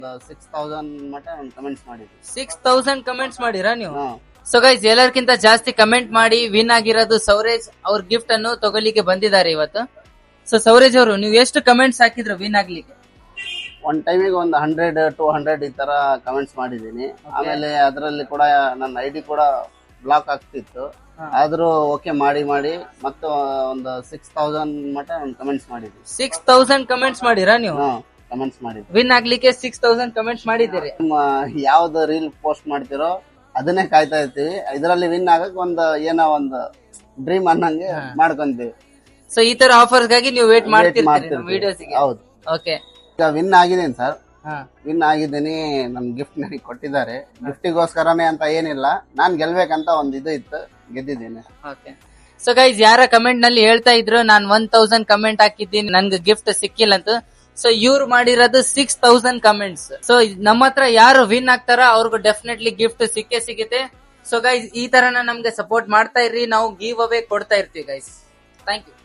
6000 ಮಟ್ಟ ಕಮೆಂಟ್ಸ್ ಮಾಡಿದ್ವಿ. 6000 ಕಮೆಂಟ್ಸ್ ಮಾಡಿರಾ ನೀವು? ಸೊ ಗೈಸ್, ಎಲ್ಲರಿಗಿಂತ ಜಾಸ್ತಿ ಕಮೆಂಟ್ ಮಾಡಿ ವಿನ್ ಆಗಿರೋದು ಸೌರೇಜ್ ಅವ್ರ ಗಿಫ್ಟ್ ಅನ್ನು ತಗೊಳ್ಳಿಕ್ಕೆ ಬಂದಿದ್ದಾರೆ ಇವತ್ತು. ಸೊ ಸೌರೇಜ್ ಅವರು, ನೀವು ಎಷ್ಟು ಕಮೆಂಟ್ಸ್ ಹಾಕಿದ್ರು ವಿನ್ ಆಗ್ಲಿಕ್ಕೆ? ಒಂದ್ ಟೈಮಿಗೆ ಒಂದು 100-200 ಈ ತರ ಕಮೆಂಟ್ಸ್ ಮಾಡಿದೀನಿ. ಆಮೇಲೆ ಅದರಲ್ಲಿ ಕೂಡ ನನ್ನ ಐಡಿ ಕೂಡ ಬ್ಲಾಕ್ ಆಗ್ತಿತ್ತು. ಆದ್ರೂ ಓಕೆ ಮಾಡಿ ಮತ್ತು ಒಂದು 6000 ಮಟ್ಟ ಕಮೆಂಟ್ಸ್ ಮಾಡಿದ್ವಿ. 6000 ಕಮೆಂಟ್ಸ್ ಮಾಡಿರಾ ನೀವು? ಕಮೆಂಟ್ಸ್ ಮಾಡಿದ್ವಿ. ವಿನ್ ಆಗ್ಲಿಕ್ಕೆ 6000 ಕಮೆಂಟ್ಸ್ ಮಾಡಿದ್ದೀರಿ. ಯಾವ್ದು ರೀಲ್ ಪೋಸ್ಟ್ ಮಾಡ್ತಿರೋ ಅದನ್ನೇ ಕಾಯ್ತಾ ಇರ್ತೀವಿ. ಇದರಲ್ಲಿ ವಿನ್ ಆಗಕ್ ಏನೋ ಒಂದು ಡ್ರೀಮ್ ಅನ್ನಂಗೆ ಮಾಡ್ಕೊಂತೀವಿ. ಸೊ ಈ ತರ ಆಫರ್ಸ್ ಗಾಗಿ ನೀವು ವೇಟ್ ಮಾಡ್ತಿರ್ತೀರಿ ವಿಡಿಯೋಸ್ ಗೆ? ಹೌದು. ಓಕೆ, ಈಗ ವಿನ್ ಆಗಿದ್ದೀನಿ ಸರ್. ವಿನ್ ಆಗಿದ್ದೀನಿ. ನಮ್ ಗಿಫ್ಟ್ ನನಗೆ ಕೊಟ್ಟಿದ್ದಾರೆ. ಗಿಫ್ಟಿಗೋಸ್ಕರನೇ ಅಂತ ಏನಿಲ್ಲ, ನಾನ್ ಗೆಲ್ಬೇಕಂತ ಒಂದು ಇದು ಇತ್ತು, ಗೆದ್ದಿದ್ದೀನಿ. ಓಕೆ. ಸೊ ಗೈಸ್, ಯಾರ ಕಮೆಂಟ್ ನಲ್ಲಿ ಹೇಳ್ತಾ ಇದ್ರು ನಾನು 1000 ಕಮೆಂಟ್ ಹಾಕಿದ್ದೀನಿ ನನ್ಗೆ ಗಿಫ್ಟ್ ಸಿಕ್ಕಿಲ್ಲ ಅಂತ. ಸೊ ಇವ್ರು ಮಾಡಿರೋದು 6000 ಕಮೆಂಟ್ಸ್. ಸೊ ನಮ್ಮ ಹತ್ರ ಯಾರು ವಿನ್ ಆಗ್ತಾರ ಅವ್ರಿಗೂ ಡೆಫಿನೆಟ್ಲಿ ಗಿಫ್ಟ್ ಸಿಗುತ್ತೆ. ಸೊ ಗೈಸ್, ಈ ತರನ ನಮ್ಗೆ ಸಪೋರ್ಟ್ ಮಾಡ್ತಾ ಇರ್ರಿ, ನಾವು ಗಿವ್ ಅವೇ ಕೊಡ್ತಾ ಇರ್ತೀವಿ ಗೈಸ್. Thank you.